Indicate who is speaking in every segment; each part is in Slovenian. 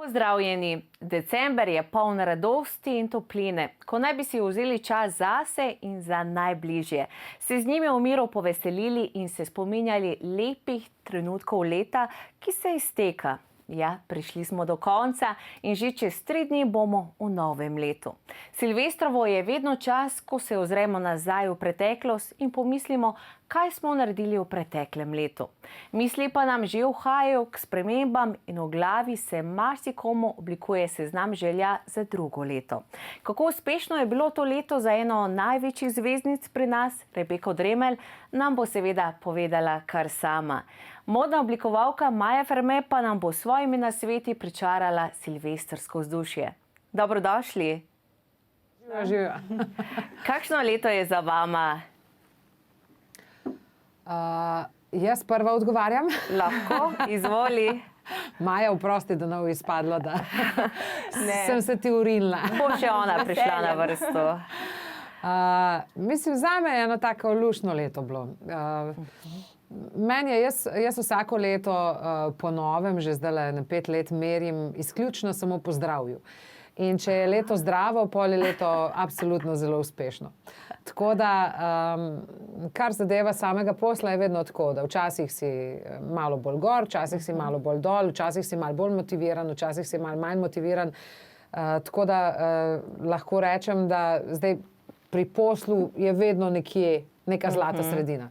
Speaker 1: Pozdravljeni! December je poln radosti in topline, ko naj bi si vzeli čas zase in za najbližje. Se z njimi v miru poveselili in se spominjali lepih trenutkov leta, ki se izteka. Ja, prišli smo do konca in že čez 3 dni bomo v novem letu. Silvestrovo je vedno čas, ko se ozremo nazaj v preteklost in pomislimo, kaj smo naredili v preteklem letu. Misli pa nam že uhajajo k spremembam in v glavi se marsikomu oblikuje seznam želja za drugo leto. Kako uspešno je bilo to leto za eno največjih zvezdnic pri nas, Rebeko Dremelj, nam bo seveda povedala kar sama. Modna oblikovalka Maja Ferme pa nam bo s svojimi nasveti pričarala silvestrsko vzdušje. Dobrodošli.
Speaker 2: Živijo.
Speaker 1: Kakšno leto je za vama?
Speaker 2: Jaz prva odgovarjam.
Speaker 1: Lahko, izvoli.
Speaker 2: Maja, oprosti, da ne bo izpadlo, da sem se ti urinila.
Speaker 1: Bo še ona prišla na vrsto.
Speaker 2: Mislim, zame je eno tako luštno leto bilo. Meni je, jaz vsako leto po novem, že zdaj na 5 let merim izključno samo po zdravju. In če je leto zdravo, pol je leto absolutno zelo uspešno. Tako da, kar zadeva samega posla, je vedno tako, da včasih si malo bolj gor, včasih si malo bolj dol, včasih si malo bolj motiviran, včasih si malo manj motiviran. Tako da lahko rečem, da zdaj pri poslu je vedno nekje neka zlata sredina.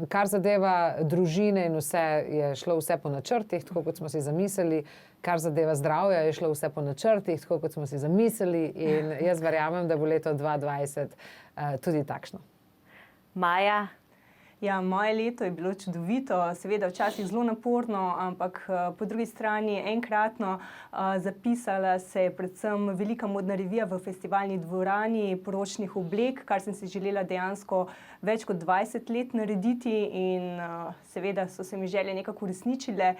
Speaker 2: Kar zadeva družine in vse, je šlo vse po načrtih, tako kot smo si zamislili. Kar zadeva zdravja, je šlo vse po načrtih, tako kot smo si zamislili. In jaz verjamem, da bo leto 2020 tudi takšno.
Speaker 1: Maja?
Speaker 3: Ja, moje leto je bilo čudovito, seveda včasih zelo naporno, ampak po drugi strani enkratno. Zapisala se je predvsem velika modna revija v festivalni dvorani poročnih oblek, kar sem si želela dejansko več kot 20 let narediti in seveda so se mi želje nekako uresničile.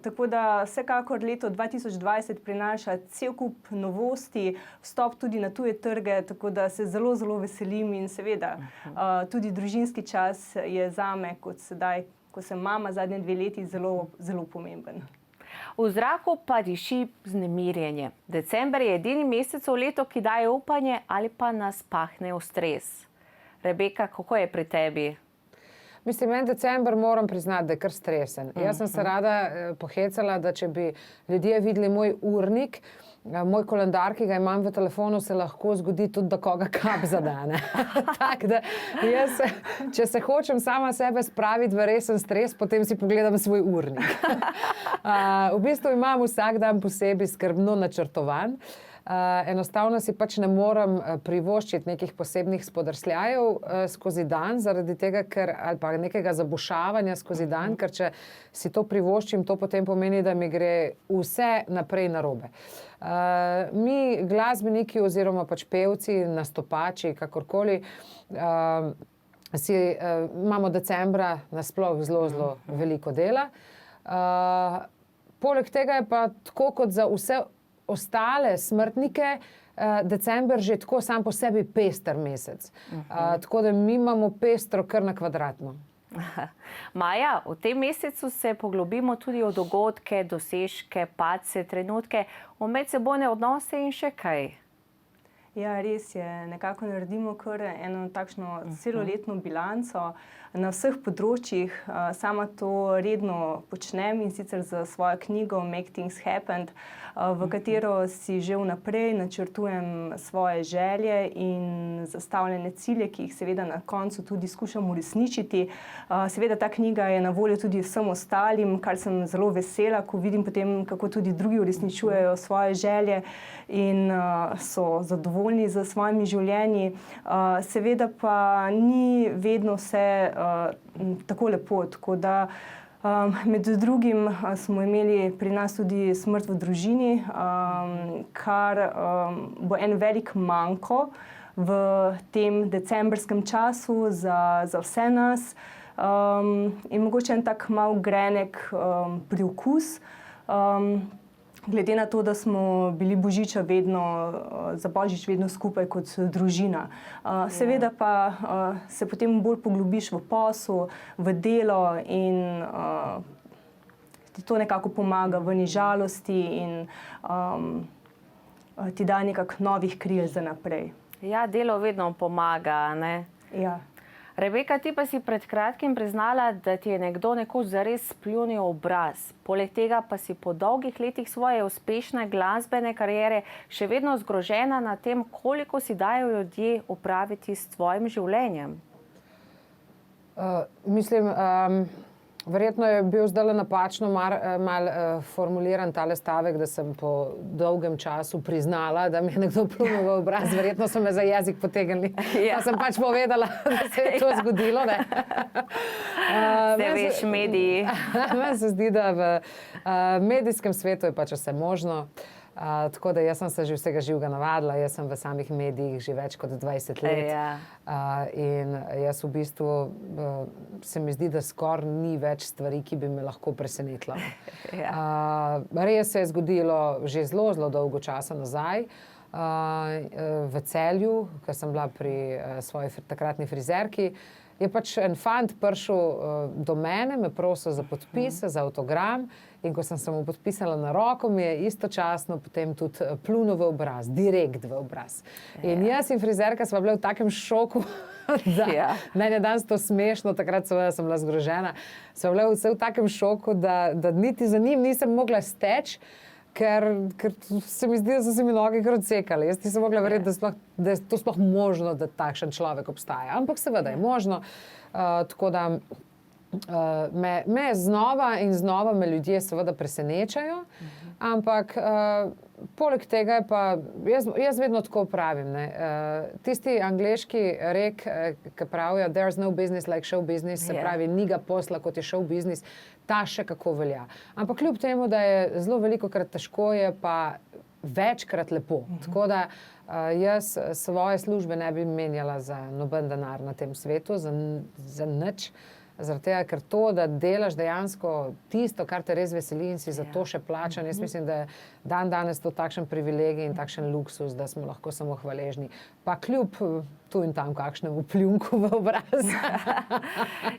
Speaker 3: Tako da vsekakor leto 2020 prinaša cel kup novosti, vstop tudi na tuje trge, tako da se zelo, zelo veselim in seveda tudi družinski čas je zame kot sedaj, ko sem mama zadnje 2 leti, zelo, zelo pomemben.
Speaker 1: V zraku pa diši vznemirjenje. December je edini mesec v letu, ki daje upanje ali pa nas pahne v stres. Rebeka, kako je pri tebi?
Speaker 2: Mislim, en december moram priznati, da je kar stresen. Jaz sem se rada pohecala, da če bi ljudje videli moj urnik, moj koledar, ki ga imam v telefonu, se lahko zgodi tudi, da koga kap zadane. Tako da jaz, če se hočem sama sebe spraviti v resen stres, potem si pogledam svoj urnik. V bistvu imam vsak dan posebej skrbno načrtovan. Enostavno si pač ne morem privoščiti nekih posebnih spodrsljajev skozi dan, zaradi tega, ali pa nekega zabušavanja skozi dan, ker če si to privoščim, to potem pomeni, da mi gre vse naprej narobe. Mi glasbeniki oziroma pač pevci, nastopači, kakorkoli, imamo decembra nasploh zelo veliko dela. Poleg tega je pa tako kot za vse ostale smrtnike, december že tako sam po sebi pester mesec. Tako da mi imamo pestro kar na kvadratno.
Speaker 1: Maja, v tem mesecu se poglobimo tudi v dogodke, dosežke, padce, trenutke, v medsebojne odnose in še kaj.
Speaker 3: Ja, res je. Nekako naredimo kar eno takšno celoletno bilanco na vseh področjih. Sama to redno počnem in sicer za svojo knjigo Make Things Happen, v katero si že vnaprej načrtujem svoje želje in zastavljene cilje, ki jih seveda na koncu tudi skušam uresničiti. Seveda ta knjiga je na voljo tudi vsem ostalim, kar sem zelo vesela, ko vidim potem, kako tudi drugi uresničujejo svoje želje in so zadovoljni za svojimi življenji. Seveda pa ni vedno vse tako lepo, tako da med drugim smo imeli pri nas tudi smrt v družini, kar bo en velik manko v tem decembrskem času za vse nas in mogoče en tak mal grenek priokus. Glede na to, da smo bili za Božič vedno skupaj kot družina. Seveda pa se potem bolj poglobiš v posel, v delo in ti to nekako pomaga v žalosti in ti da nekako novih kril za naprej.
Speaker 1: Ja, delo vedno pomaga, ne?
Speaker 3: Ja.
Speaker 1: Rebeka, ti pa si pred kratkim priznala, da ti je nekdo nekoč zares spljunil obraz. Poleg tega pa si po dolgih letih svoje uspešne glasbene kariere še vedno zgrožena nad tem, koliko si dajo ljudje opraviti s tvojim življenjem.
Speaker 2: Verjetno je bil zdaj napačno malo formuliran tale stavek, da sem po dolgem času priznala, da mi je nekdo pljunil v obraz. Verjetno so me za jezik potegnili. Pa sem pač povedala, da se je to zgodilo.
Speaker 1: Se veš, mediji.
Speaker 2: Meni se zdi, da v medijskem svetu je pač vse možno. Tako da jaz sem se že vsega živega navadila, jaz sem v samih medijih že več kot 20 let. In jaz v bistvu se mi zdi, da skoraj ni več stvari, ki bi me lahko presenetila. Res se je zgodilo že zelo, zelo dolgo časa nazaj v Celju, ker sem bila pri svoji takratni frizerki. Je pač en fant prišel do mene, me prosil za podpis, za avtogram, in ko sem se mu podpisala na roko, mi je istočasno potem tudi pljunil v obraz, direkt v obraz. In jaz in frizerka sva bili v takem šoku, da meni je danes to smešno, takrat seveda sem bila zgrožena, sva bili vse v takem šoku, da niti za njim nisem mogla steči, ker se mi zdi, da so se mi noge kar odsekale. Jaz nisem mogla verjeti, da je to sploh možno, da takšen človek obstaja. Ampak seveda je možno. Tako da me znova in znova me ljudje seveda presenečajo, ampak poleg tega je pa, jaz vedno tako pravim, tisti angleški rek, ki pravijo there's no business like show business, se pravi, ni ga posla kot je show business, ta še kako velja. Ampak kljub temu, da je zelo velikokrat težko, je pa večkrat lepo. Tako da jaz svoje službe ne bi menjala za noben denar na tem svetu, za nič. Zaradi tega, ker to, da delaš dejansko tisto, kar te res veseli in si za to še plačan, jaz mislim, da je danes to takšen privilegij in takšen luksus, da smo lahko samo hvaležni. Pa kljub tu in tam kakšnemu pljunku v obraz.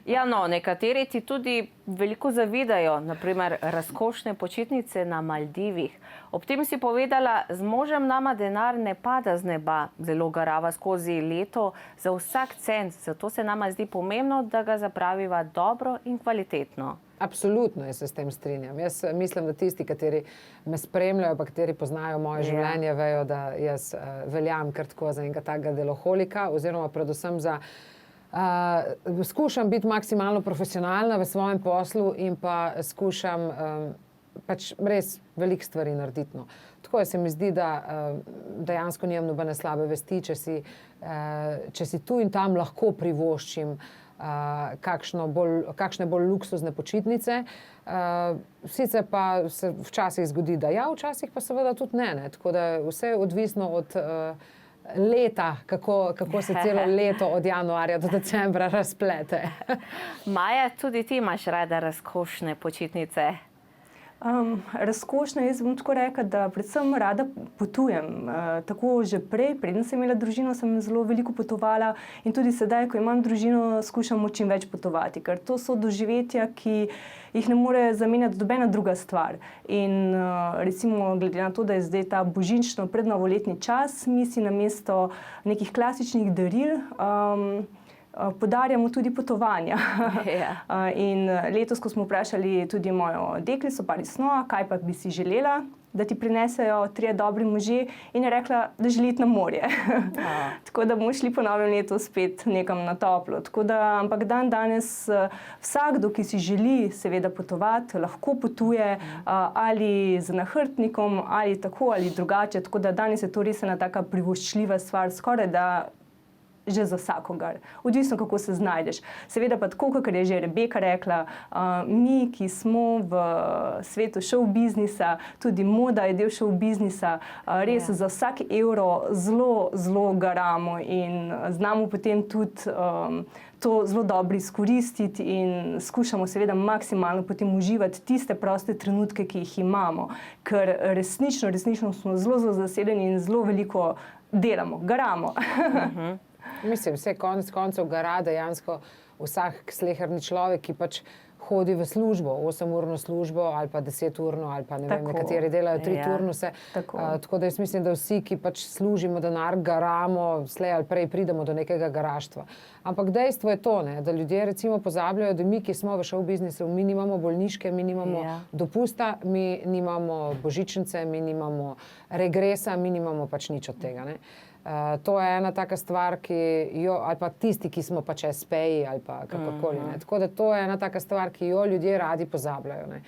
Speaker 1: Ja, no, nekateri ti tudi veliko zavidajo, naprimer razkošne počitnice na Maldivih. Ob tem si povedala, z možem nama denar ne pada z neba, zelo garava skozi leto za vsak cent, zato se nama zdi pomembno, da ga zapraviva dobro in kvalitetno.
Speaker 2: Absolutno, jaz se s tem strinjam. Jaz mislim, da tisti, kateri me spremljajo, pa kateri poznajo moje življenje, vejo, da jaz veljam kar tako za enega takega deloholika, oziroma predvsem za skušam biti maksimalno profesionalna v svojem poslu in pa skušam pač res veliko stvari narediti. No. Tako se mi zdi, da dejansko nimam nobene slabe vesti, če si tu in tam lahko privoščim kakšne bolj luksuzne počitnice. Sicer pa se včasih zgodi, da ja, včasih pa seveda tudi ne. Tako da vse je odvisno od leta, kako se celo leto od januarja do decembra razplete.
Speaker 1: Maja, tudi ti imaš rada razkošne počitnice?
Speaker 3: Razkošno, jaz bom tako rekla, da predvsem rada potujem. Tako že prej, preden sem imela družino, sem zelo veliko potovala in tudi sedaj, ko imam družino, skušam čim več potovati, ker to so doživetja, ki jih ne more zamenjati nobena druga stvar. In recimo, glede na to, da je zdaj ta božično prednovoletni čas, mi si namesto nekih klasičnih daril podarjamo tudi potovanja. In letos, ko smo vprašali tudi mojo deklico Parisno, kaj pa bi si želela, da ti prinesejo 3 dobri možje, in je rekla, da želi iti na morje. Tako da bomo šli po novem letu spet nekam na toplo. Ampak danes vsakdo, ki si želi seveda potovati, lahko potuje ali z nahrbtnikom, ali tako ali drugače. Tako da danes je to res ena taka privoščljiva stvar, skoraj da že za vsakogar. Odvisno, kako se znajdeš. Seveda pa tako, kakor je že Rebeka rekla, mi, ki smo v svetu show biznisa, tudi moda je del show biznisa, res za vsak evro zelo, zelo garamo in znamo potem tudi to zelo dobro izkoristiti in skušamo seveda maksimalno potem uživati tiste proste trenutke, ki jih imamo. Ker resnično smo zelo, zelo zasedeni in zelo veliko delamo, garamo.
Speaker 2: Mislim, vse konec koncev gara dejansko vsak sleherni človek, ki pač hodi v službo, 8-urno službo ali pa 10-urno ali pa ne vem, nekateri delajo 3-turnuse. Tako da jaz mislim, da vsi, ki pač služimo denar, garamo, slej ali prej pridemo do nekega garaštva. Ampak dejstvo je to, ne, da ljudje recimo pozabljajo, da mi, ki smo v show biznisu, mi nimamo bolniške, mi nimamo dopusta, mi nimamo božičnice, mi nimamo regresa, mi nimamo pač nič od tega. Ne. To je ena taka stvar, ali pa tisti, ki smo pač SP-ji ali pa kakorkoli. Tako da to je ena taka stvar, ki jo ljudje radi pozabljajo. Ne.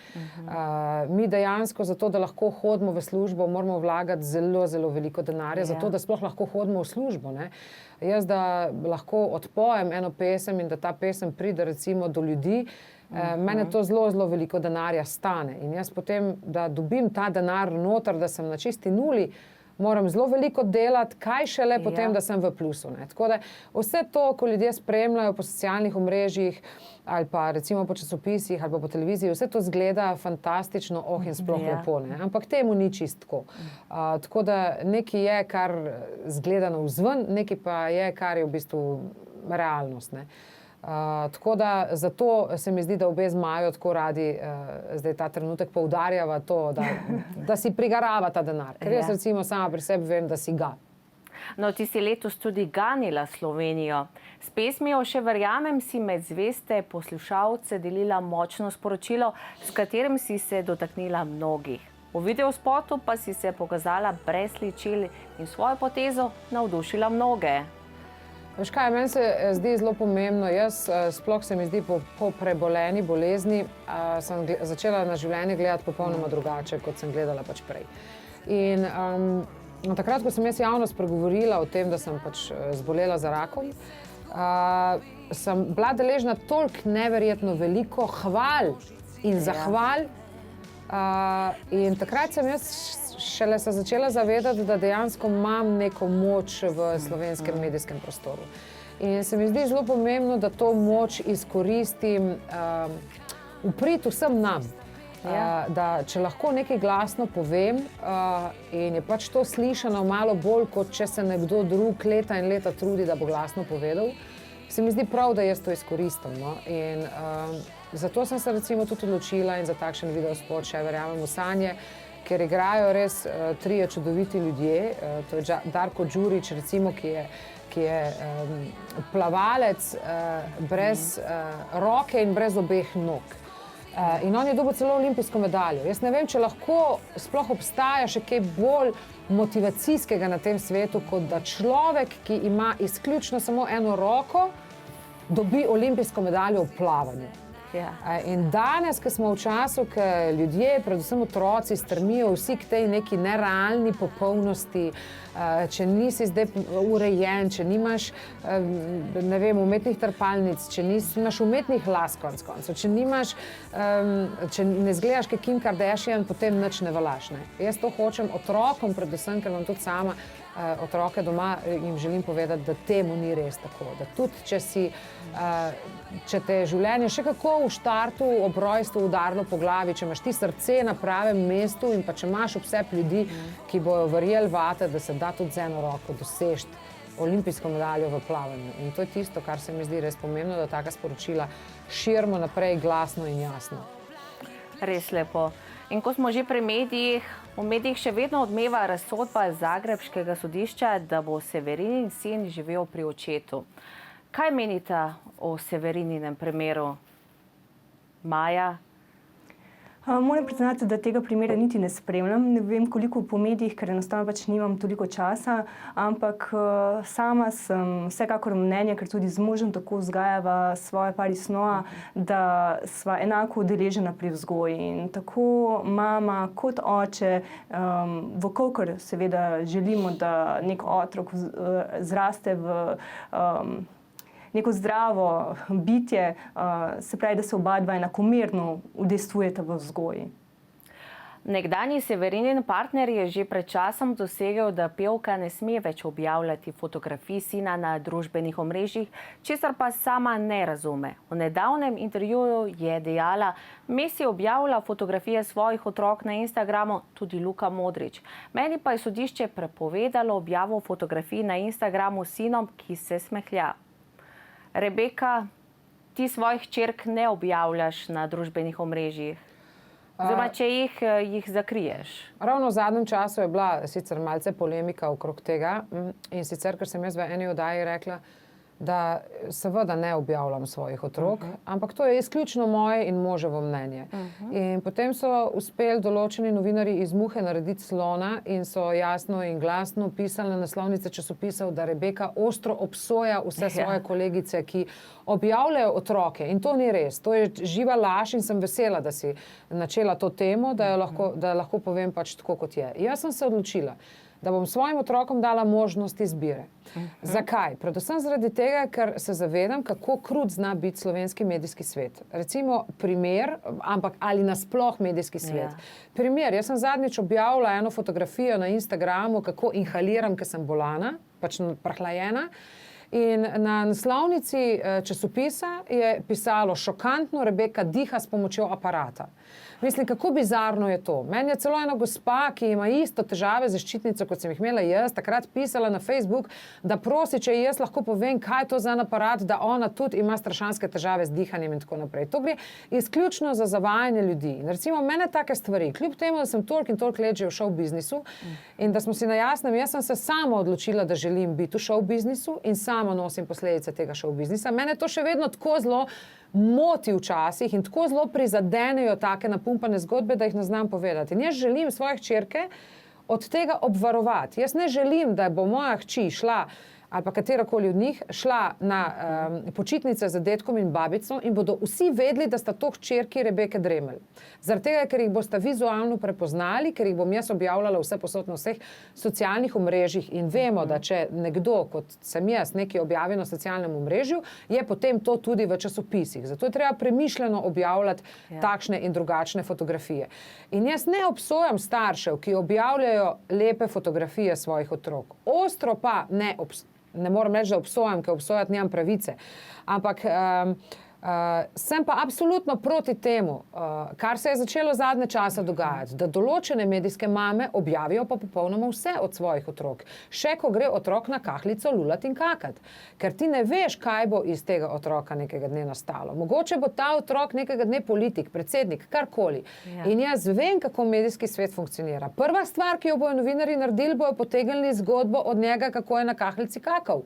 Speaker 2: Mi dejansko zato, da lahko hodimo v službo, moramo vlagati zelo, zelo veliko denarja, zato da sploh lahko hodimo v službo. Ne. Jaz, da lahko odpojem eno pesem in da ta pesem pride recimo do ljudi, mene to zelo, zelo veliko denarja stane. In jaz potem, da dobim ta denar noter, da sem na čisti nuli, moram zelo veliko delati, kaj šele potem, da sem v plusu. Ne. Tako da vse to, ko ljudje spremljajo po socialnih omrežjih ali pa recimo po časopisih ali pa po televiziji, vse to zgleda fantastično, in sploh lepo. Ne. Ampak temu ni čist tako. Tako da nekaj je, kar zgleda navzven, nekaj pa je, kar je v bistvu realnost. Ne. Tako da zato se mi zdi, da obe z Majo tako radi zdaj ta trenutek poudarjava to, da si prigarava ta denar. Ker jaz recimo sama pri sebi vem, da si ga.
Speaker 1: No, ti si letos tudi ganila Slovenijo. S pesmijo Še verjamem si med zveste poslušalce delila močno sporočilo, s katerim si se dotaknila mnogih. V videospotu pa si se pokazala brez ličil in svojo potezo navdušila mnoge.
Speaker 2: Veš kaj, meni se zdi zelo pomembno, jaz sploh se mi zdi po preboleni bolezni, sem začela na življenje gledati popolnoma drugače, kot sem gledala pač prej. In takrat, ko sem jaz javno spregovorila o tem, da sem pač zbolela za rakom, sem bila deležna toliko neverjetno veliko hval in zahval. In takrat sem jaz šele se začela zavedati, da dejansko imam neko moč v slovenskem medijskem prostoru. In se mi zdi zelo pomembno, da to moč izkoristim v prid vsem nam. Da če lahko nekaj glasno povem in je pač to slišano malo bolj, kot če se nekdo drug leta in leta trudi, da bo glasno povedal, se mi zdi prav, da jaz to izkoristim. No? In zato sem se recimo tudi odločila in za takšen videospot Še verjamem v sanje, ker igrajo res trije čudoviti ljudje. To je Darko Đurić, recimo, ki je plavalec brez roke in brez obeh nog. In on je dobil celo olimpijsko medaljo. Jaz ne vem, če lahko sploh obstaja še kaj bolj motivacijskega na tem svetu, kot da človek, ki ima izključno samo eno roko, dobi olimpijsko medaljo v plavanju. In danes, ko smo v času, ko ljudje, predvsem otroci, strmijo vsi k tej neki nerealni popolnosti, če nisi zdaj urejen, če nimaš ne vem, umetnih trpalnic, če nimaš umetnih las konec koncev, če ne izgledaš kot Kim Kardashian, potem nič ne veljaš. Jaz to hočem otrokom, predvsem, ker imam tudi sama otroke doma, jim želim povedati, da temu ni res tako. Da tudi, če te je življenje še kako v štartu ob rojstvu udarilo po glavi, če imaš ti srce na pravem mestu in pa če imaš ob sebi ljudi, ki bojo verjeli vate, da se da tudi z eno roko doseči olimpijsko medaljo v plavanju. In to je tisto, kar se mi zdi res pomembno, da taka sporočila širimo naprej glasno in jasno.
Speaker 1: Res lepo. In ko smo že pri medijih, v medijih še vedno odmeva razsodba zagrebškega sodišča, da bo Severinin sin živel pri očetu. Kaj menite o Severininem primeru? Maja?
Speaker 3: Moram priznati, da tega primera niti ne spremljam. Ne vem, koliko po medijih, ker enostavno pač nimam toliko časa, ampak sama sem vsekakor mnenja, ker tudi z možem tako vzgajava svoje pari snova, da sva enako udeležena pri vzgoji. In tako mama kot oče, vkolikor seveda želimo, da nek otrok zraste v neko zdravo bitje, se pravi, da se oba dva enakomerno udejstvujeta v vzgoji.
Speaker 1: Nekdanji Severinin partner je že pred časom dosegel, da pevka ne sme več objavljati fotografij sina na družbenih omrežjih, česar pa sama ne razume. V nedavnem intervjuju je dejala: Messi objavlja fotografije svojih otrok na Instagramu, tudi Luka Modrić. Meni pa je sodišče prepovedalo objavo fotografij na Instagramu s sinom, ki se smehlja. Rebeka, ti ti svojih hčerk ne objavljaš na družbenih omrežjih? Oziroma, če jih zakriješ?
Speaker 2: Ravno v zadnjem času je bila sicer malce polemika okrog tega in sicer, ker sem jaz v eni oddaji rekla, da seveda ne objavljam svojih otrok, ampak to je izključno moje in moževo mnenje. In potem so uspeli določeni novinarji iz muhe narediti slona in so jasno in glasno pisali na naslovnice časopisov, da Rebeka ostro obsoja vse svoje kolegice, ki objavljajo otroke. In to ni res. To je živa laž in sem vesela, da si načela to temo, da lahko povem pač tako, kot je. Jaz sem se odločila, da bom svojim otrokom dala možnost izbire. Zakaj? Predvsem zaradi tega, ker se zavedam, kako krut zna biti slovenski medijski svet. Recimo primer, ampak ali nasploh medijski svet. Primer, jaz sem zadnjič objavila eno fotografijo na Instagramu, kako inhaliram, ker sem bolana, pač prehlajena. In na naslovnici časopisa je pisalo šokantno, Rebeka diha s pomočjo aparata. Mislim, kako bizarno je to. Meni je celo ena gospa, ki ima isto težave z ščitnico, kot sem jih imela jaz, takrat pisala na Facebook, da prosi, če jaz lahko povem, kaj je to za en aparat, da ona tudi ima strašanske težave z dihanjem in tako naprej. To gre izključno za zavajanje ljudi. In recimo, mene take stvari, kljub temu, da sem toliko in toliko let že v show biznisu in da smo si na jasnem, jaz sem se sama odločila, da želim biti v show biznisu in sama nosim posledice tega show biznisa. Mene to še vedno tako zelo moti včasih in tako zelo prizadenejo take napumpane zgodbe, da jih ne znam povedati. In jaz želim svoje hčerke od tega obvarovati. Jaz ne želim, da bo moja hči šla ali pa katerakoli od njih šla na počitnice z dedkom in babico in bodo vsi vedeli, da sta to hčerki Rebeke Dremelj. Zaradi tega, ker jih boste vizualno prepoznali, ker jih bom jaz objavljala vse posod na vseh socialnih omrežjih in vemo, da če nekdo, kot sem jaz, nekaj objavi na socialnem omrežju, je potem to tudi v časopisih. Zato je treba premišljeno objavljati takšne in drugačne fotografije. In jaz ne obsojam staršev, ki objavljajo lepe fotografije svojih otrok. Ostro pa ne moram reči, da obsojam, ker obsojati nimam pravice. Ampak sem pa absolutno proti temu, kar se je začelo zadnje časa dogajati, da določene medijske mame objavijo pa popolnoma vse od svojih otrok. Še ko gre otrok na kahlico lulat in kakat. Ker ti ne veš, kaj bo iz tega otroka nekega dne nastalo. Mogoče bo ta otrok nekega dne politik, predsednik, karkoli. In jaz vem, kako medijski svet funkcionira. Prva stvar, ki jo bojo novinarji naredili, bojo potegnili zgodbo od njega, kako je na kahlici kakal.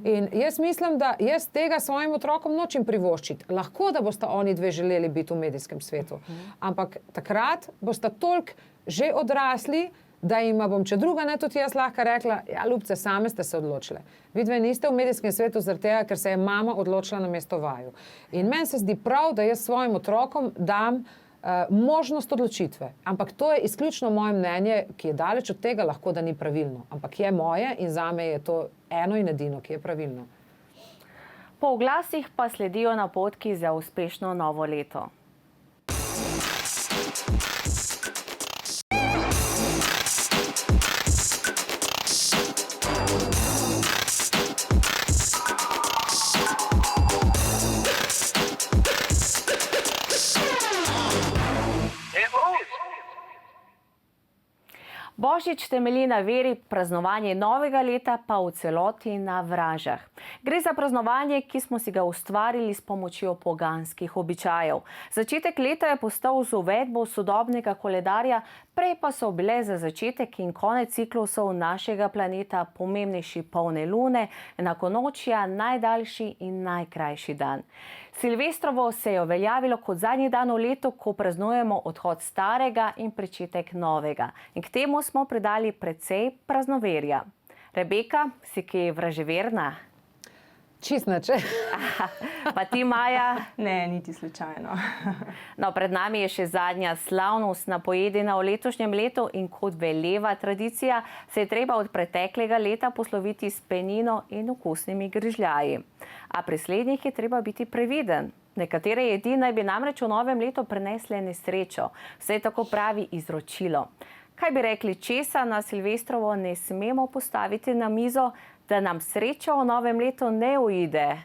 Speaker 2: In jaz mislim, da jaz tega svojim otrokom nočem privoščiti. Lahko, da bosta oni dve želeli biti v medijskem svetu. Ampak takrat bosta toliko že odrasli, da jima bom, če druga ne, tudi jaz lahko rekla, ja, ljubce, same ste se odločile. Vidve niste v medijskem svetu zaradi tega, ker se je mama odločila namesto vaju. In meni se zdi prav, da jaz svojim otrokom dam možnost odločitve. Ampak to je izključno moje mnenje, ki je daleč od tega lahko, da ni pravilno. Ampak je moje in zame je to eno in edino, ki je pravilno.
Speaker 1: Po oglasih pa sledijo napotki za uspešno novo leto. Božič temelji na veri, praznovanje novega leta pa v celoti na vražah. Gre za praznovanje, ki smo si ga ustvarili s pomočjo poganskih običajev. Začetek leta je postal z uvedbo sodobnega koledarja, prej pa so bile za začetek in konec ciklusov našega planeta pomembnejši polne lune, enakonočja, najdaljši in najkrajši dan. Silvestrovo se je uveljavilo kot zadnji dan v letu, ko praznujemo odhod starega in pričetek novega. In k temu smo pridali precej praznoverja. Rebeka, si kaj vraževerna?
Speaker 2: Čisto nič.
Speaker 1: Pa ti, Maja?
Speaker 3: Ne, niti slučajno.
Speaker 1: No, pred nami je še zadnja slavnostna pojedina v letošnjem letu in kot veleva tradicija se je treba od preteklega leta posloviti s penino in okusnimi grižljaji. A pri slednjih je treba biti previden. Nekatere jedi naj bi namreč v novem letu prinesle nesrečo. Vse tako pravi izročilo. Kaj bi rekli, česa na Silvestrovo ne smemo postaviti na mizo, da nam sreča v novem letu ne uide?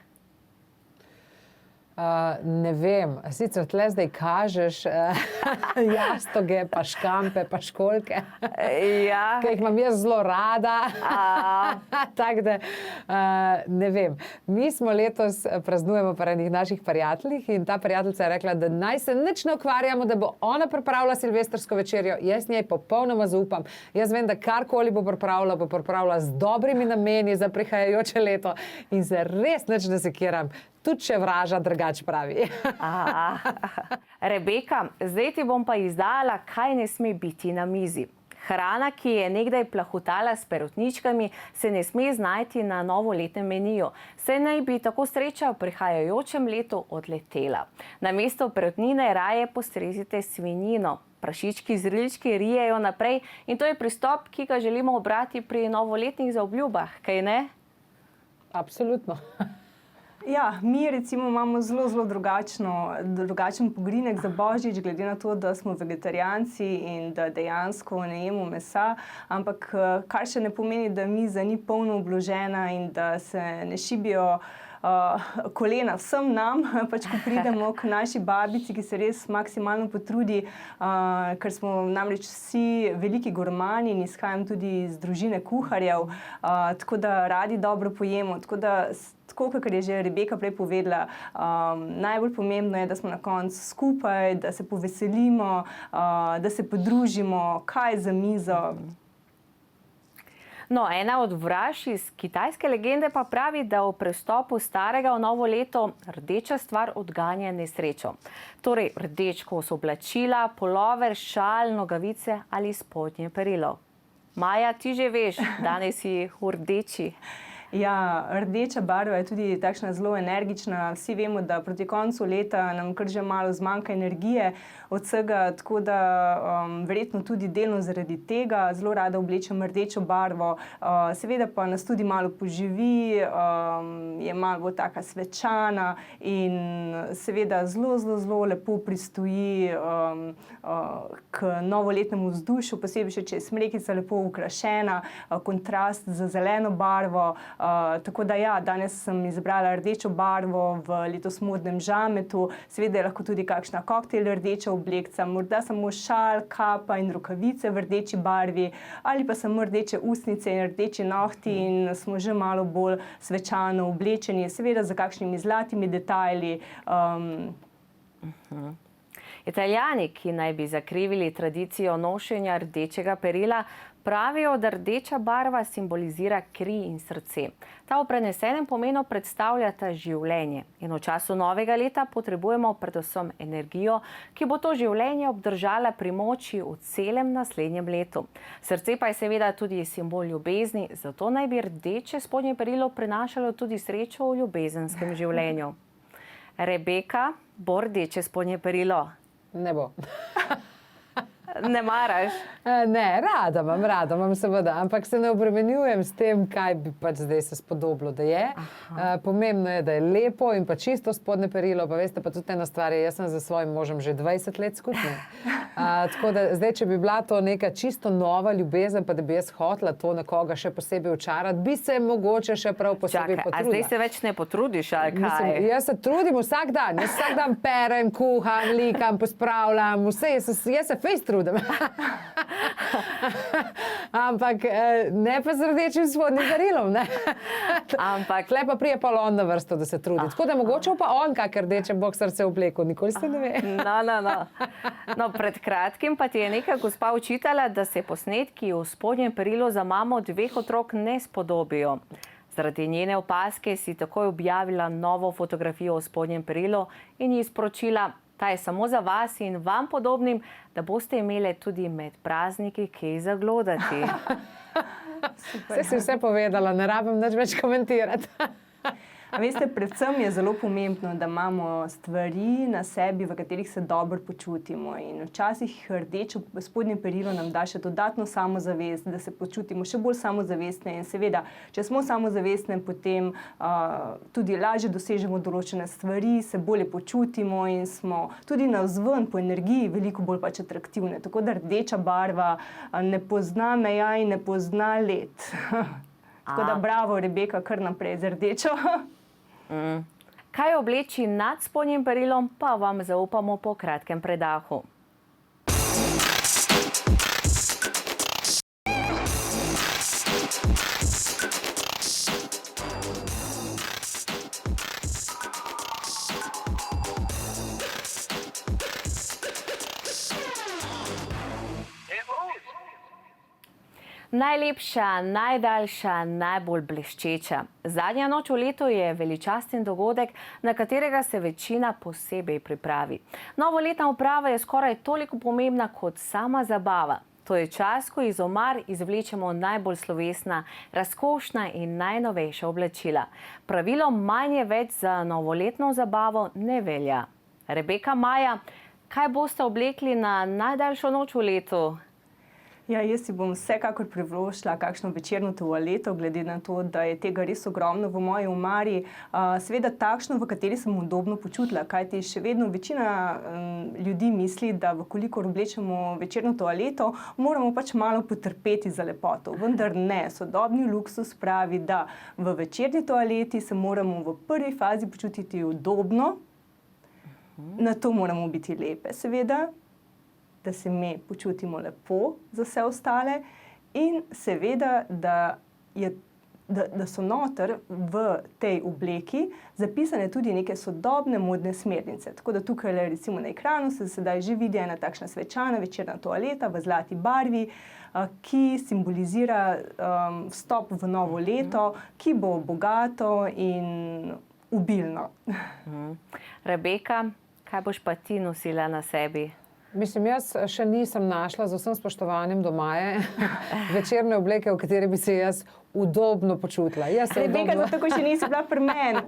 Speaker 2: Ne vem, sicer tle zdaj kažeš jastoge, pa škampe, pa školjke,
Speaker 1: Ja.
Speaker 2: ki jih imam jaz zelo rada. Tako da, ne vem. Mi smo letos praznujemo pri enih naših prijateljih in ta prijateljica je rekla, da naj se nič ne ukvarjamo, da bo ona pripravila silvestrsko večerjo. Jaz njej popolnoma zaupam. Jaz vem, da karkoli bo pripravila z dobrimi nameni za prihajajoče leto in se res nič ne sekiram. Tudi če vraža drugač pravi.
Speaker 1: Rebeka, zdaj ti bom pa izdala, kaj ne sme biti na mizi. Hrana, ki je nekdaj plahutala s perutničkami, se ne sme znajti na novoletnem meniju. Saj naj bi tako sreča v prihajajočem letu odletela. Namesto perutnine raje postrezite svinjino. Prašički z rilčki rijejo naprej in to je pristop, ki ga želimo obrati pri novoletnih zaobljubah, kaj ne?
Speaker 2: Absolutno.
Speaker 3: Ja, mi recimo imamo zelo drugačen pogrinek za Božič, glede na to, da smo vegetarijanci in da dejansko ne jemo mesa, ampak kar še ne pomeni, da miza ni polno obložena in da se ne šibijo kolena vsem nam, pač ko pridemo k naši babici, ki se res maksimalno potrudi, ker smo namreč vsi veliki gurmani in izhajam tudi iz družine kuharjev, tako da radi dobro pojemo, tako kot je že Rebeka prej povedala, najbolj pomembno je, da smo na koncu skupaj, da se poveselimo, da se podružimo, kaj za mizo.
Speaker 1: No, ena od vraž iz kitajske legende pa pravi, da v prestopu starega v novo leto rdeča stvar odganja nesrečo. Torej, rdeč kos oblačila, pulover, šal, nogavice ali spodnje perilo. Maja, ti že veš, danes si v rdeči.
Speaker 3: Ja, rdeča barva je tudi takšna zelo energična. Vsi vemo, da proti koncu leta nam kar že malo zmanjka energije od vsega, tako da verjetno tudi delno zaradi tega zelo rada oblečem rdečo barvo. Seveda pa nas tudi malo poživi, je malo bolj taka svečana in seveda zelo lepo pristoji k novoletnemu vzdušju, posebej še, če je smrekica lepo ukrašena, kontrast z zeleno barvo. Tako da ja, danes sem izbrala rdečo barvo v letos modnem žametu, seveda je lahko tudi kakšna koktejl rdeča oblekca, morda samo šal, kapa in rokavice v rdeči barvi ali pa samo rdeče ustnice in rdeči nohti in smo že malo bolj svečano oblečeni, seveda za kakšnimi zlatimi detajli.
Speaker 1: Italijani, ki naj bi zakrivili tradicijo nošenja rdečega perila, pravijo, da rdeča barva simbolizira kri in srce. Ta v prenesenem pomenu predstavljata življenje in v času novega leta potrebujemo predvsem energijo, ki bo to življenje obdržala pri moči v celem naslednjem letu. Srce pa je seveda tudi simbol ljubezni, zato naj bi rdeče spodnje perilo prinašalo tudi srečo v ljubezenskem življenju. Rebeka, bo rdeče spodnje perilo?
Speaker 2: Ne bo.
Speaker 1: Ne maraš?
Speaker 2: Ne, rada imam seveda, ampak se ne obremenjujem s tem, kaj bi pač zdaj se spodobilo, da je. Pomembno je, da je lepo in pa čisto spodnje perilo, pa veste pa tudi ena stvar je, jaz sem za svojim možem že 20 let skupaj. Tako da zdaj, če bi bila to neka čisto nova ljubezen, pa da bi jaz hotela to nekoga še posebej očarati, bi se mogoče še prav posebej potrudila.
Speaker 1: A zdaj se več ne potrudiš, ali kaj?
Speaker 2: Mislim, jaz se trudim vsak dan, jaz vsak dan perem, kuham, likam, pospravljam, vse, jaz se fejst trudim. Ampak ne pa z rdečim spodnjim perilom, ne. Ampak tle pa prije pa on na vrsto, da se trudi. Tako da mogoče pa on kak rdeče boksarce oblekel, nikoli se ne ve.
Speaker 1: No, pred kratkim pa ti je neka gospa učitala, da se posnetki v spodnjem perilu za mamo 2 otrok ne spodobijo. Zaradi njene opaske si takoj objavila novo fotografijo v spodnjem perilu in ji sporočila: ta je samo za vas in vam podobnim, da boste imeli tudi med prazniki kaj zaglodati.
Speaker 2: Saj si vse povedala, ne rabim nič več komentirati.
Speaker 3: A veste, predvsem je zelo pomembno, da imamo stvari na sebi, v katerih se dobro počutimo. In včasih rdeče spodnje perilo nam da še dodatno samozavest, da se počutimo še bolj samozavestne. In seveda, če smo samozavestne, potem tudi lažje dosežemo določene stvari, se bolje počutimo in smo tudi navzven po energiji veliko bolj pač atraktivne. Tako da rdeča barva ne pozna meja in ne pozna let. Tako da bravo, Rebeka, kar naprej z rdečo.
Speaker 1: Kaj obleči nad spodnjim perilom, pa vam zaupamo po kratkem predahu. Najlepša, najdaljša, najbolj bleščeča. Zadnja noč v letu je veličasten dogodek, na katerega se večina posebej pripravi. Novoletna oprava je skoraj toliko pomembna kot sama zabava. To je čas, ko iz omar izvlečemo najbolj slovesna, razkošna in najnovejša oblačila. Pravilo manj je več za novoletno zabavo ne velja. Rebeka, Maja, kaj boste oblekli na najdaljšo noč v letu?
Speaker 3: Ja, jaz si bom vsekakor privoščila kakšno večerno toaleto, glede na to, da je tega res ogromno v moji omari. Seveda takšno, v kateri sem udobno počutila, kajti še vedno večina ljudi misli, da vkolikor oblečemo večerno toaleto, moramo pač malo potrpeti za lepoto. Vendar ne, sodobni luksus pravi, da v večerni toaleti se moramo v prvi fazi počutiti udobno, na to moramo biti lepe, seveda, da se mi počutimo lepo za vse ostale in seveda, da so noter v tej obleki zapisane tudi neke sodobne modne smernice. Tako da tukaj recimo na ekranu se sedaj že vidi ena takšna svečana večerna toaleta v zlati barvi, ki simbolizira vstop v novo leto, ki bo bogato in obilno.
Speaker 1: Rebeka, kaj boš pa ti nosila na sebi?
Speaker 2: Mislim, jaz še nisem našla, z vsem spoštovanjem do Maje, večerne obleke, v kateri bi se jaz udobno počutila.
Speaker 3: Rebeka, zato tako še nisi bila pri meni.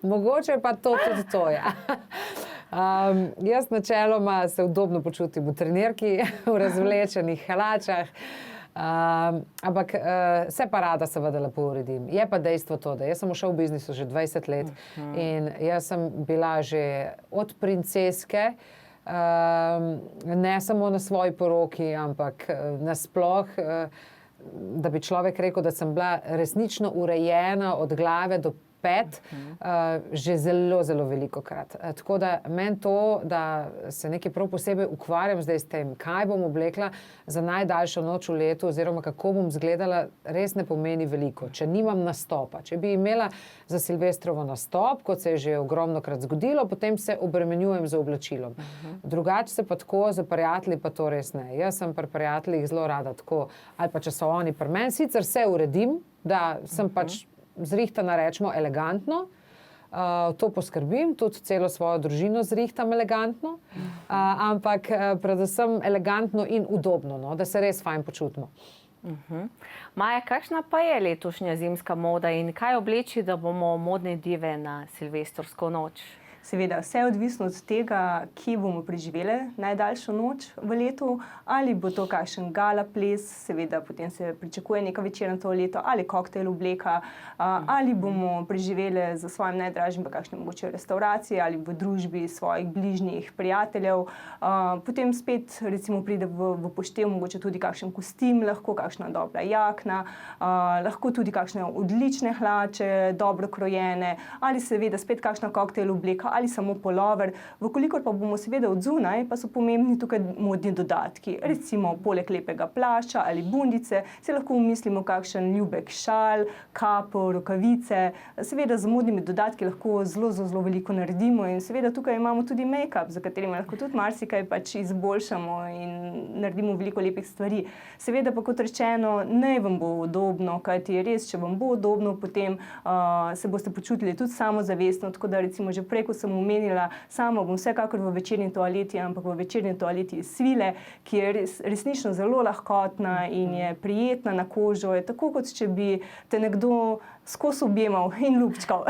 Speaker 2: Mogoče pa tudi to, ja. Jaz načeloma se udobno počutim v trenirki, v razvlečenih hlačah, ampak se pa rada seveda lepo uredim. Je pa dejstvo to, da jaz sem v show biznisu že 20 let in jaz sem bila že od princeske, ne samo na svoji poroki, ampak nasploh, da bi človek rekel, da sem bila resnično urejena od glave do pet, že zelo, zelo velikokrat. Tako da meni to, da se nekaj prav posebej ukvarjam zdaj s tem, kaj bom oblekla za najdaljšo noč v letu oziroma kako bom izgledala, res ne pomeni veliko. Če nimam nastopa, če bi imela za Silvestrovo nastop, kot se je že ogromnokrat zgodilo, potem se obremenjujem z oblačilom. Drugače se pa tako za prijatelji pa to res ne. Jaz sem pri prijateljih zelo rada tako, ali pa če so oni pri meni, sicer se uredim, da sem pač zrihtana, rečemo, elegantno. To poskrbim, tudi celo svojo družino zrihtam elegantno, ampak predvsem elegantno in udobno, no, da se res fajn počutimo.
Speaker 1: Maja, kakšna pa je letošnja zimska moda in kaj obleči, da bomo modne dive na silvestrsko noč?
Speaker 3: Seveda, vse je odvisno od tega, kje bomo preživele najdaljšo noč v letu, ali bo to kakšen gala ples, seveda potem se pričakuje neka večerna toaleta ali koktejl obleka, ali bomo preživele za svojim najdražjim pa kakšne mogoče restauracije ali v družbi svojih bližnjih prijateljev. Potem spet recimo pride v poštev mogoče tudi kakšen kostim, lahko kakšna dobra jakna, lahko tudi kakšne odlične hlače, dobro krojene, ali seveda spet kakšna koktejl obleka, ali samo polover. Vkolikor pa bomo seveda od zunaj, pa so pomembni tukaj modni dodatki. Recimo poleg lepega plašča ali bundice, se lahko umislimo kakšen ljubek šal, kapo, rokavice. Seveda z modnimi dodatki lahko zelo veliko naredimo in seveda tukaj imamo tudi make-up, za katerimi lahko tudi marsikaj pač izboljšamo in naredimo veliko lepih stvari. Seveda pa kot rečeno, naj vam bo udobno, kajti res, če vam bo udobno, potem se boste počutili tudi samozavestno, tako da recimo že prej, ko sem omenila, sama bom vsekakor v večerni toaleti, ampak v večerni toaleti iz svile, ki je resnično zelo lahkotna in je prijetna na kožo, je tako, kot če bi te nekdo skozi objemal in ljubčkal.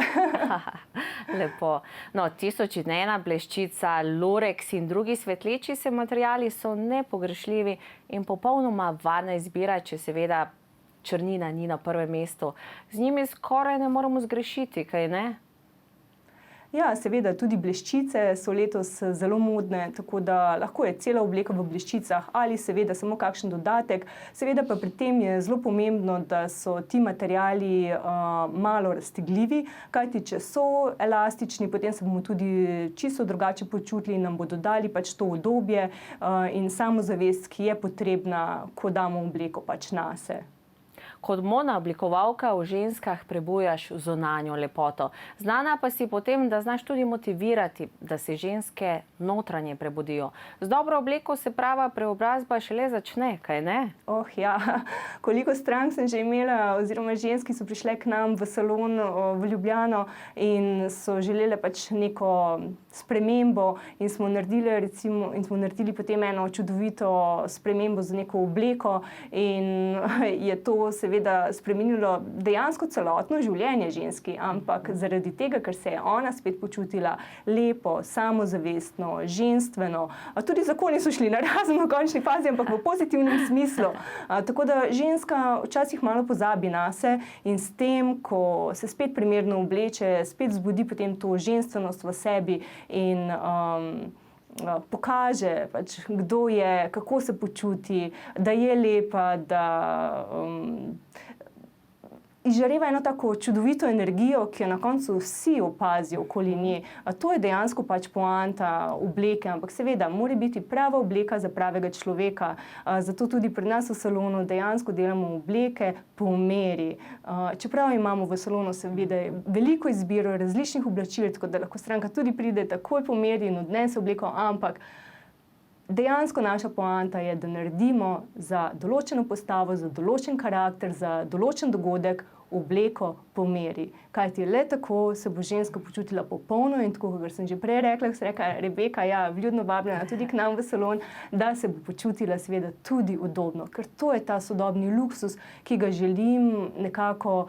Speaker 1: Lepo. No, 1001 bleščica, loreks in drugi svetleči se materiali so nepogrešljivi in popolnoma varna izbira, če seveda črnina ni na prvem mestu. Z njimi skoraj ne moremo zgrešiti, kaj ne?
Speaker 3: Ja, seveda, tudi bleščice so letos zelo modne, tako da lahko je cela obleka v bleščicah ali seveda samo kakšen dodatek. Seveda pa pri tem je zelo pomembno, da so ti materiali malo raztegljivi, kajti če so elastični, potem se bomo tudi čisto drugače počutili in nam bodo dali pač to udobje in samozavest, ki je potrebna, ko damo obleko pač nase.
Speaker 1: Kot modna oblikovalka v ženskah prebujaš zunanjo lepoto. Znana pa si potem, da znaš tudi motivirati, da se ženske notranje prebudijo. Z dobro obleko se prava preobrazba šele začne, kaj ne?
Speaker 3: Ja, koliko strank sem že imela, oziroma ženski so prišle k nam v salon v Ljubljano in so želele pač neko spremembo in smo naredili potem eno čudovito spremembo za neko obleko in je to seveda spremenilo dejansko celotno življenje ženski, ampak zaradi tega, ker se je ona spet počutila lepo, samozavestno, ženstveno, tudi zakoni so šli na razen v končni fazi, ampak v pozitivnem smislu. Tako da ženska včasih malo pozabi nase in s tem, ko se spet primerno obleče, spet vzbudi potem to ženstvenost v sebi in pokaže, pač, kdo je, kako se počuti, da je lepa, da izžareva eno tako čudovito energijo, ki jo na koncu vsi opazijo okoli nje. To je dejansko pač poanta obleke, ampak seveda mora biti prava obleka za pravega človeka. Zato tudi pri nas v salonu dejansko delamo obleke po meri. Čeprav imamo v salonu seveda veliko izbiro različnih oblačil, tako da lahko stranka tudi pride takoj po meri in odnese obleko, ampak dejansko naša poanta je, da naredimo za določeno postavo, za določen karakter, za določen dogodek obleko po meri. Kajti le tako se bo ženska počutila popolno in tako, kot sem že prej rekla, ko sem rekla, Rebeka, ja, vljudno vabljena tudi k nam v salon, da se bo počutila seveda tudi udobno, ker to je ta sodobni luksus, ki ga želim nekako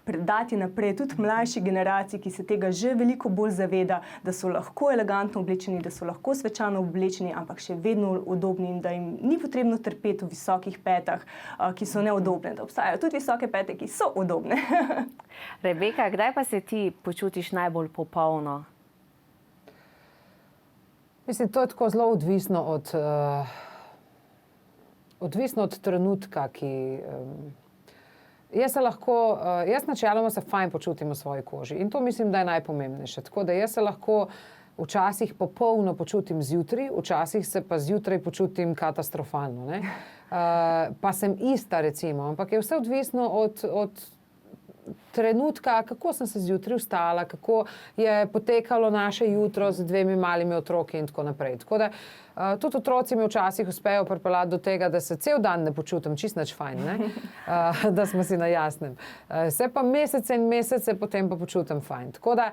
Speaker 3: predati naprej tudi mlajši generaciji, ki se tega že veliko bolj zaveda, da so lahko elegantno oblečeni, da so lahko svečano oblečeni, ampak še vedno udobni in da jim ni potrebno trpeti v visokih petah, ki so neudobne, da obstajajo tudi visoke pete, ki so udobne.
Speaker 1: Rebeka, kdaj pa se ti počutiš najbolj popolno?
Speaker 2: Mislim, to je tako zelo odvisno od trenutka, ki... Jaz načeloma se fajn počutim v svoji koži in to mislim, da je najpomembnejše. Tako da jaz se lahko včasih popolno počutim zjutraj, včasih se pa zjutraj počutim katastrofalno, ne? Pa sem ista recimo, ampak je vse odvisno od trenutka, kako sem se zjutraj vstala, kako je potekalo naše jutro z 2 malimi otroki in tako naprej. Tako da tudi otroci mi včasih uspejo pripeljati do tega, da se cel dan ne počutim čisto nič fajn, ne? Da smo si na jasnem. Se pa mesece in mesece potem pa počutim fajn. Tako da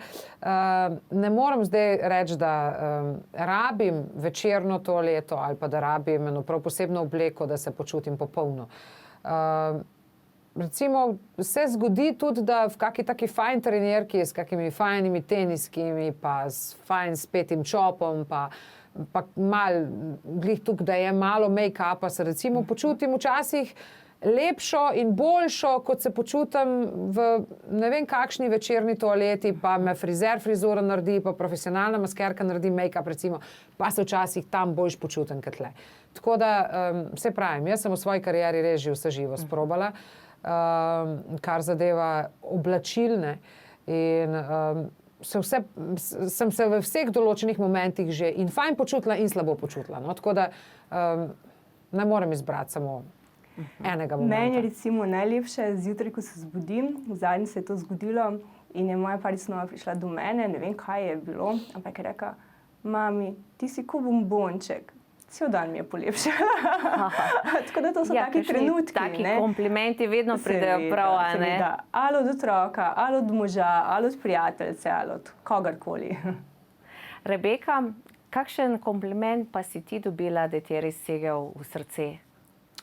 Speaker 2: ne moram zdaj reči, da rabim večerno toaleto ali pa da rabim eno prav posebno obleko, da se počutim popolno. Recimo, se zgodi tudi, da v kakšni taki fajn trenirki s kakimi fajnimi teniskimi, pa s fajn spetim čopom, pa malo, glih tukaj, da je malo make-upa, se recimo počutim včasih lepšo in boljšo, kot se počutim v ne vem kakšni večerni toaleti, pa me frizer frizuro naredi, pa profesionalna maskerka naredi make-up, recimo, pa se včasih tam boljš počutim kot tle. Tako da, se pravim, jaz sem v svoji karieri res že vse živo sprobala, kar zadeva oblačilne in sem se v vseh določenih momentih že in fajn počutila in slabo počutila. No? Tako da ne morem izbrati samo enega momenta.
Speaker 3: Meni je recimo najlepše zjutraj, ko se zbudim, zadnjič se je to zgodilo in je moja parisnova prišla do mene, ne vem, kaj je bilo, ampak je rekla, mami, ti si ko bombonček. Cel dan mi je polepšala. Tako da to so taki trenutki.
Speaker 1: Taki komplimenti vedno pridejo prav, a ne?
Speaker 3: Ali od otroka, ali od moža, ali od prijateljice, ali od kogarkoli.
Speaker 1: Rebeka, kakšen kompliment pa si ti dobila, da ti je res segel v srce?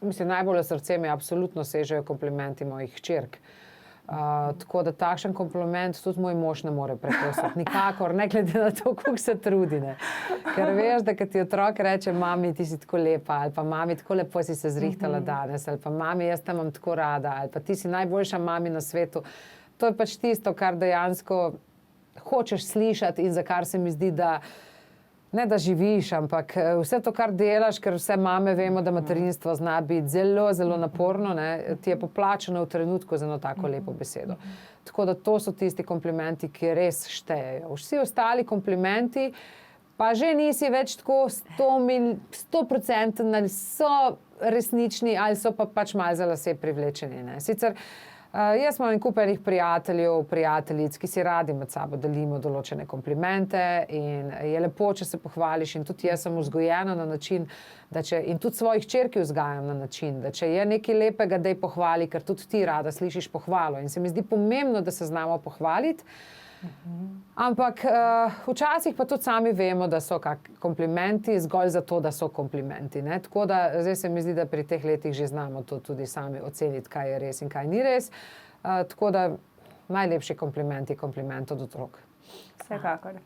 Speaker 2: Mislim, najbolj v srce mi absolutno sežejo komplimenti mojih hčerk. Tako da takšen kompliment tudi moj mož ne more prekositi. Nikakor, ne glede na to, koliko se trudi. Ne. Ker veš, da kad ti otrok reče, mami, ti si tako lepa, ali pa mami, tako lepo si se zrihtala danes, ali pa mami, jaz te imam tako rada, ali pa ti si najboljša mami na svetu. To je pač tisto, kar dejansko hočeš slišati in za kar se mi zdi, da ne da živiš, ampak vse to, kar delaš, ker vse mame vemo, da materinstvo zna biti zelo, zelo naporno, ne, ti je poplačeno v trenutku za eno tako lepo besedo. Tako da to so tisti komplimenti, ki res štejejo. Vsi ostali komplimenti pa že nisi več tako 100% ali so resnični ali so pa pač malo za lase privlečeni. Ne. Sicer jaz imam en kup enih prijateljev, prijateljic, ki si radi med sabo delimo določene komplimente in je lepo, če se pohvališ in tudi jaz sem vzgojena na način, da in tudi svojih hčerki vzgajam na način, da če je nekaj lepega, daj pohvali, ker tudi ti rada slišiš pohvalo in se mi zdi pomembno, da se znamo pohvaliti. Ampak včasih pa tudi sami vemo, da so komplimenti zgolj zato, da so komplimenti. Ne? Tako da zdaj se mi zdi, da pri teh letih že znamo to tudi sami oceniti, kaj je res in kaj ni res. Tako da najlepši komplimenti, kompliment od otrok.
Speaker 3: Vsekakor.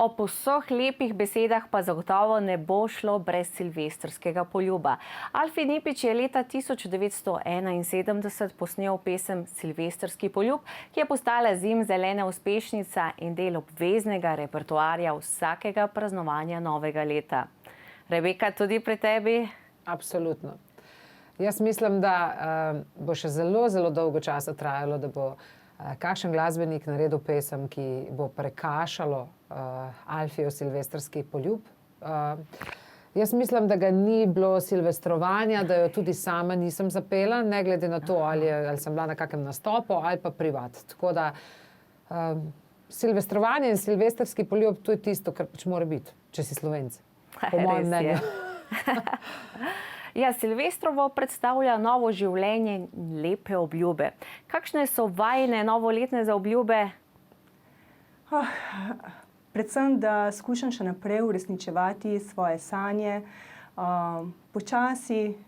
Speaker 1: Ob vseh lepih besedah pa zagotovo ne bo šlo brez silvestrskega poljuba. Alfi Nipič je leta 1971 posnel pesem Silvestrski poljub, ki je postala zimzelena uspešnica in del obveznega repertoarja vsakega praznovanja novega leta. Rebeka, tudi pri tebi?
Speaker 2: Absolutno. Jaz mislim, da bo še zelo, zelo dolgo časa trajalo, da bo kakšen glasbenik naredil pesem, ki bo prekašalo Alfijev silvestrski poljub. Jaz mislim, da ga ni bilo silvestrovanja, da jo tudi sama nisem zapela, ne glede na to, ali sem bila na kakem nastopu ali pa privat. Tako da silvestrovanje in silvestrski poljub, to je tisto, kar pač mora biti, če si Slovenec. Po mojem mnenju.
Speaker 1: Ja, Silvestrovo predstavlja novo življenje in lepe obljube. Kakšne so vajine novoletne zaobljube?
Speaker 3: Predvsem, da skušam še naprej uresničevati svoje sanje, počasi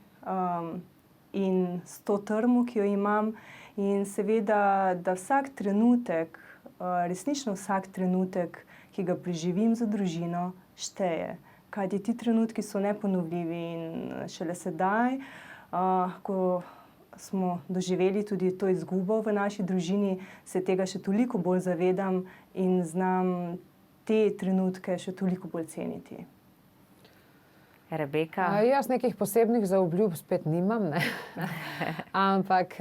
Speaker 3: in s to trmo, ki jo imam. In seveda, da vsak trenutek, resnično vsak trenutek, ki ga preživim za družino, šteje. Kajti ti trenutki so neponovljivi in šele sedaj, ko smo doživeli tudi to izgubo v naši družini, se tega še toliko bolj zavedam in znam te trenutke še toliko bolj ceniti.
Speaker 1: Rebeka?
Speaker 2: Jaz nekih posebnih zaobljub spet nimam, ne? Ampak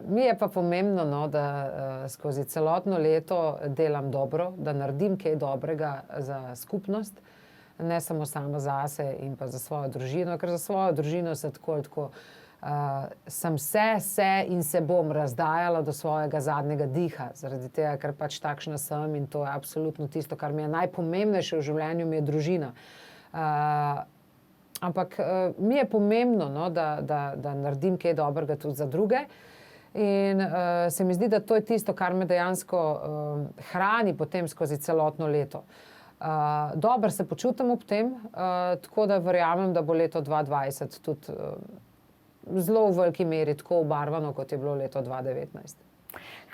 Speaker 2: mi je pa pomembno, no, da skozi celotno leto delam dobro, da naredim kaj dobrega za skupnost. Ne samo sama zase in pa za svojo družino, ker za svojo družino se tako sem se in se bom razdajala do svojega zadnjega diha, zaradi tega, ker pač takšna sem in to je absolutno tisto, kar mi je najpomembnejše v življenju, mi je družina. Ampak mi je pomembno, no, da naredim kaj dobrega tudi za druge in se mi zdi, da to je tisto, kar me dejansko hrani potem skozi celotno leto. Dobro se počutim ob tem, tako da verjamem, da bo leto 2020 tudi zelo v veliki meri tako obarvano, kot je bilo leto 2019.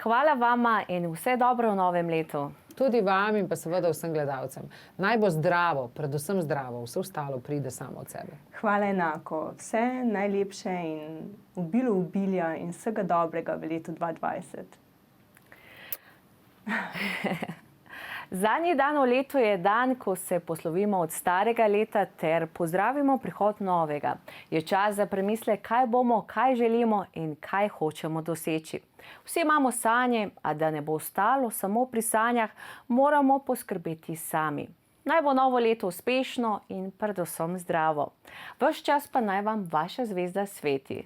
Speaker 1: Hvala vama in vse dobro v novem letu.
Speaker 2: Tudi vam in pa seveda vsem gledalcem. Naj bo zdravo, predvsem zdravo, vse ostalo pride samo od sebe.
Speaker 3: Hvala enako. Vse najlepše in obilo obilja in vsega dobrega v letu 2020.
Speaker 1: Zadnji dan v letu je dan, ko se poslovimo od starega leta ter pozdravimo prihod novega. Je čas za premislek, kaj bomo, kaj želimo in kaj hočemo doseči. Vsi imamo sanje, a da ne bo ostalo samo pri sanjah, moramo poskrbeti sami. Naj bo novo leto uspešno in predvsem zdravo. Ves čas pa naj vam vaša zvezda sveti.